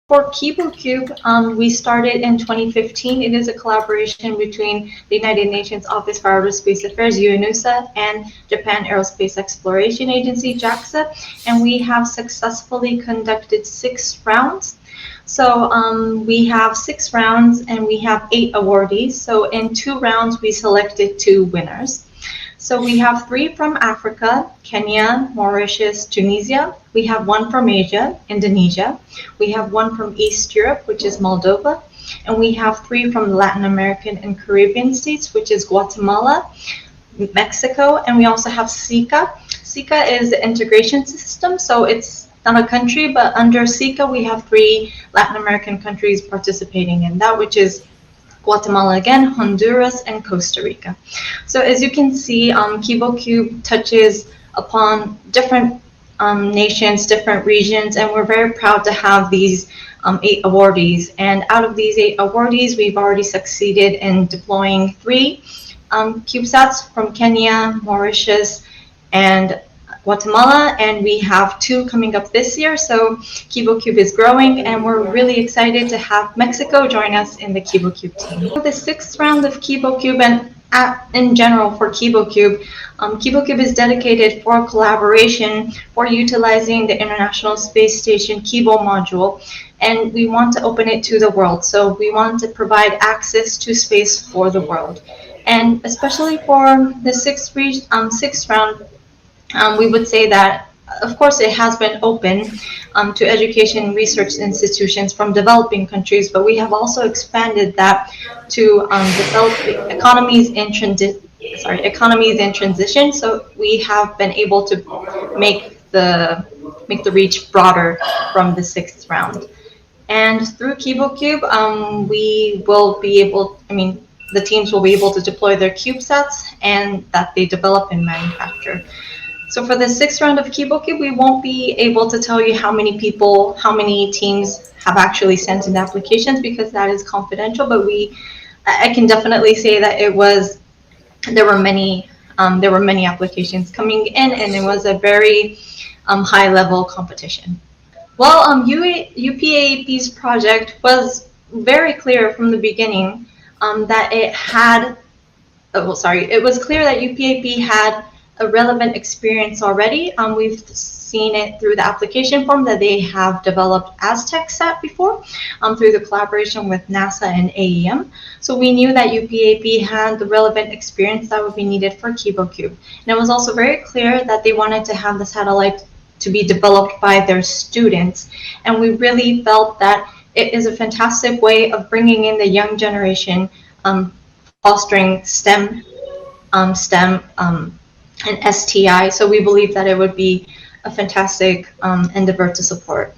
For KiboCube, we started in 2015. It is a collaboration between the United Nations Office for Aerospace Affairs, UNUSA, and Japan Aerospace Exploration Agency, JAXA, and we have successfully conducted 6 rounds. So we have 6 rounds and we have 8 awardees. So in 2 rounds, we selected 2 winners. So we have 3 from Africa, Kenya, Mauritius, Tunisia. We have 1 from Asia, Indonesia. We have 1 from East Europe, which is Moldova. And we have 3 from the Latin American and Caribbean states, which is Guatemala, Mexico, and we also have SICA. SICA is the integration system, so it's not a country, but under SICA we have 3 Latin American countries participating in that, which is Guatemala again, Honduras, and Costa Rica. So as you can see, KiboCube touches upon different nations, different regions, and we're very proud to have these 8 awardees. And out of these 8 awardees, we've already succeeded in deploying 3 CubeSats from Kenya, Mauritius, and Guatemala, and we have 2 coming up this year. So KiboCube is growing, and we're really excited to have Mexico join us in the KiboCube team. For the 6th round of KiboCube, and in general for KiboCube, KiboCube is dedicated for collaboration for utilizing the International Space Station Kibo module, and we want to open it to the world. So we want to provide access to space for the world, and especially for the 6th round. We would say that, of course, it has been open to education research institutions from developing countries, but we have also expanded that to developing economies in transition. So we have been able to make the reach broader from the 6th round. And through KiboCube, we will be able, the teams will be able to deploy their CubeSats and that they develop and manufacture. So for the 6th round of KiboCube, we won't be able to tell you how many teams have actually sent in applications because that is confidential, but I can definitely say that there were many applications coming in, and it was a very high level competition. Well, UPAEP's project was very clear from the beginning that it was clear that UPAEP had a relevant experience already. We've seen it through the application form that they have developed AztecSat before through the collaboration with NASA and AEM. So we knew that UPAEP had the relevant experience that would be needed for KiboCube. And it was also very clear that they wanted to have the satellite to be developed by their students. And we really felt that it is a fantastic way of bringing in the young generation, fostering STEM, and STI, so we believe that it would be a fantastic endeavor to support.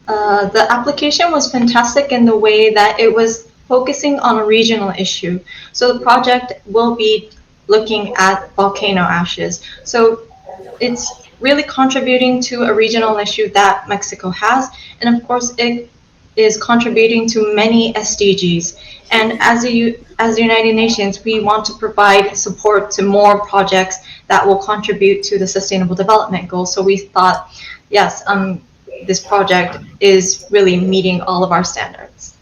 The application was fantastic in the way that it was focusing on a regional issue. So the project will be looking at volcano ashes. So it's really contributing to a regional issue that Mexico has, and of course it is contributing to many SDGs. And as the United Nations, we want to provide support to more projects that will contribute to the Sustainable Development Goals. So we thought, yes, this project is really meeting all of our standards.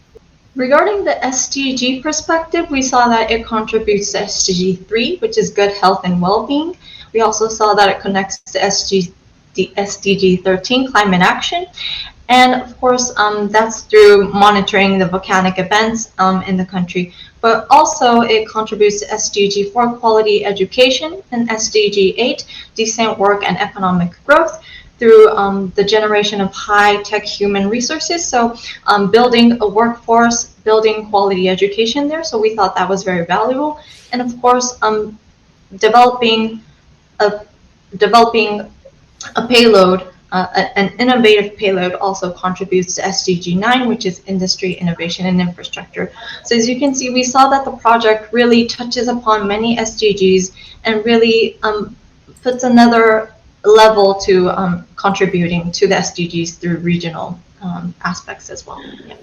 Regarding the SDG perspective, we saw that it contributes to SDG 3, which is good health and well-being. We also saw that it connects to SDG 13, climate action. And of course, that's through monitoring the volcanic events in the country. But also it contributes to SDG 4, quality education, and SDG 8, decent work and economic growth through the generation of high-tech human resources. So building a workforce, building quality education there. So we thought that was very valuable. And of course, developing a payload, an innovative payload also contributes to SDG 9, which is industry, innovation, and infrastructure. So as you can see, we saw that the project really touches upon many SDGs and really puts another level to contributing to the SDGs through regional aspects as well. Yeah.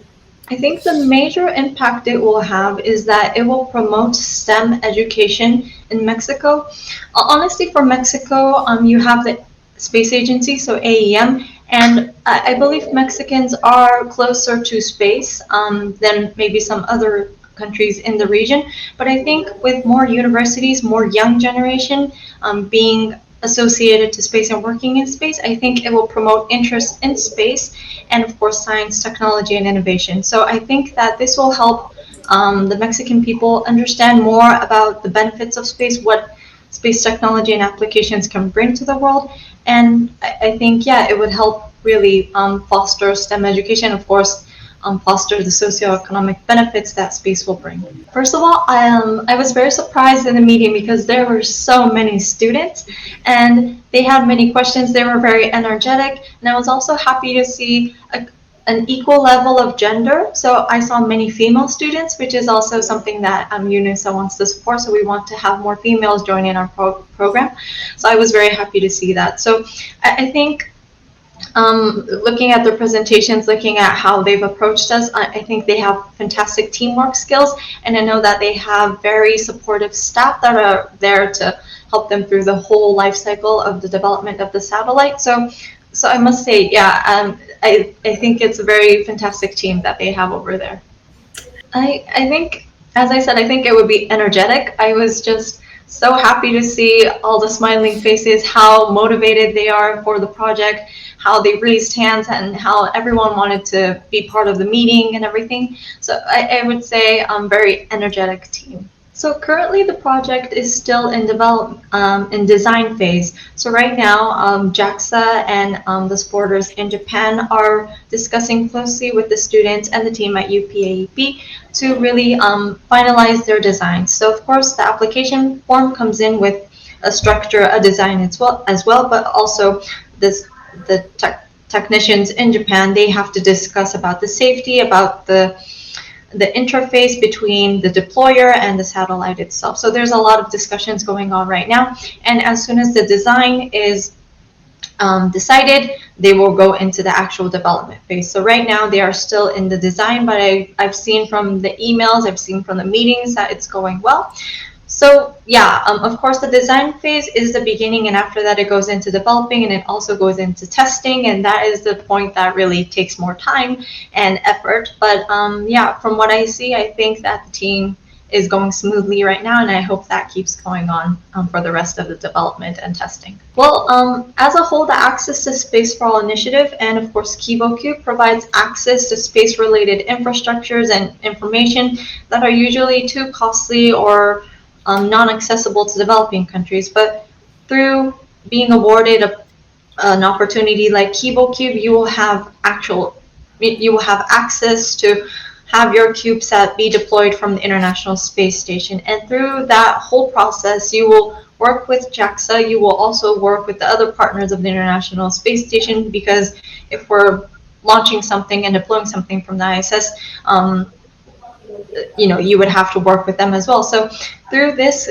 I think the major impact it will have is that it will promote STEM education in Mexico. Honestly, for Mexico, you have the Space Agency, so AEM, and I believe Mexicans are closer to space than maybe some other countries in the region. But I think with more universities, more young generation being associated to space and working in space, I think it will promote interest in space and, of course, science, technology, and innovation. So I think that this will help the Mexican people understand more about the benefits of space, what space technology and applications can bring to the world. And I think, yeah, it would help really foster STEM education, of course, foster the socioeconomic benefits that space will bring. First of all, I was very surprised in the meeting because there were so many students and they had many questions. They were very energetic, and I was also happy to see an equal level of gender. So I saw many female students, which is also something that UNISA wants to support. So we want to have more females joining our program. So I was very happy to see that. So I think looking at their presentations, looking at how they've approached us, I think they have fantastic teamwork skills, and I know that they have very supportive staff that are there to help them through the whole life cycle of the development of the satellite. So I must say, yeah, I think it's a very fantastic team that they have over there. I think, as I said, I think it would be energetic. I was just so happy to see all the smiling faces, how motivated they are for the project, how they raised hands, and how everyone wanted to be part of the meeting and everything. So I would say very energetic team. So currently the project is still in in design phase. So right now, JAXA and the supporters in Japan are discussing closely with the students and the team at UPAEP to really finalize their designs. So of course, the application form comes in with a structure, a design as well, but also the technicians in Japan, they have to discuss about the safety, about the interface between the deployer and the satellite itself. So there's a lot of discussions going on right now. And as soon as the design is decided, they will go into the actual development phase. So right now they are still in the design, but I've seen from the emails, I've seen from the meetings that it's going well. So yeah, of course the design phase is the beginning, and after that it goes into developing, and it also goes into testing, and that is the point that really takes more time and effort. But yeah, from what I see, I think that the team is going smoothly right now, and I hope that keeps going on for the rest of the development and testing. Well, as a whole, the Access to Space for All initiative and of course KivoCube provides access to space-related infrastructures and information that are usually too costly or non-accessible to developing countries. But through being awarded an opportunity like KivoCube, you will have access to have your CubeSat be deployed from the International Space Station. And through that whole process, you will work with JAXA. You will also work with the other partners of the International Space Station, because if we're launching something and deploying something from the ISS, you would have to work with them as well. So through this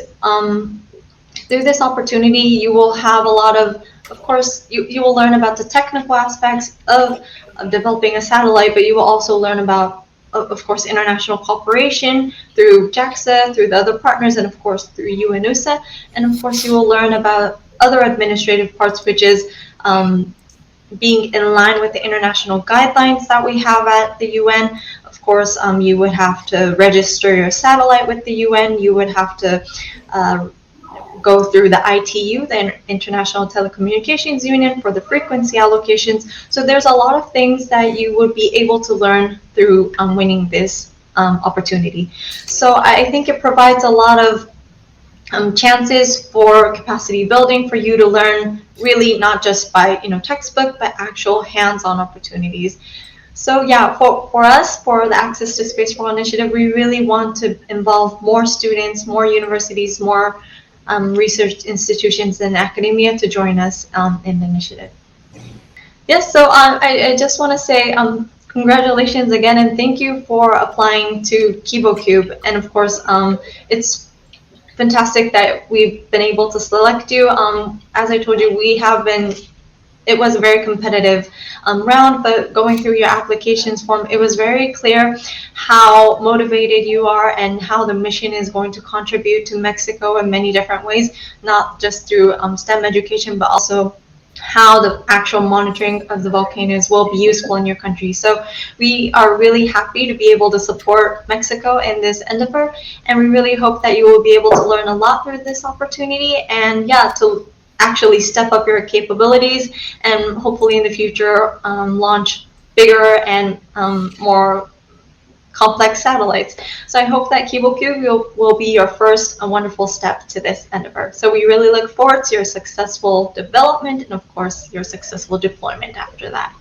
opportunity, you will have a lot of course, you will learn about the technical aspects of developing a satellite, but you will also learn about, of course, international cooperation through JAXA, through the other partners, and of course through UNUSA. And of course, you will learn about other administrative parts, which is being in line with the international guidelines that we have at the UN. Of course, you would have to register your satellite with the UN. You would have to go through the ITU, the International Telecommunications Union, for the frequency allocations. So there's a lot of things that you would be able to learn through winning this opportunity. So I think it provides a lot of chances for capacity building, for you to learn really not just by textbook, but actual hands-on opportunities. So yeah, for us, for the Access to Space for All initiative, we really want to involve more students, more universities, more research institutions and academia to join us in the initiative. Yes, so I just want to say congratulations again, and thank you for applying to KivoCube. And of course, it's fantastic that we've been able to select you. As I told you, it was a very competitive round, but going through your applications form, it was very clear how motivated you are and how the mission is going to contribute to Mexico in many different ways, not just through STEM education, but also how the actual monitoring of the volcanoes will be useful in your country. So we are really happy to be able to support Mexico in this endeavor, and we really hope that you will be able to learn a lot through this opportunity, and yeah, to actually step up your capabilities and hopefully in the future launch bigger and more complex satellites. So I hope that CableQ will be your first wonderful step to this endeavor. So we really look forward to your successful development and of course your successful deployment after that.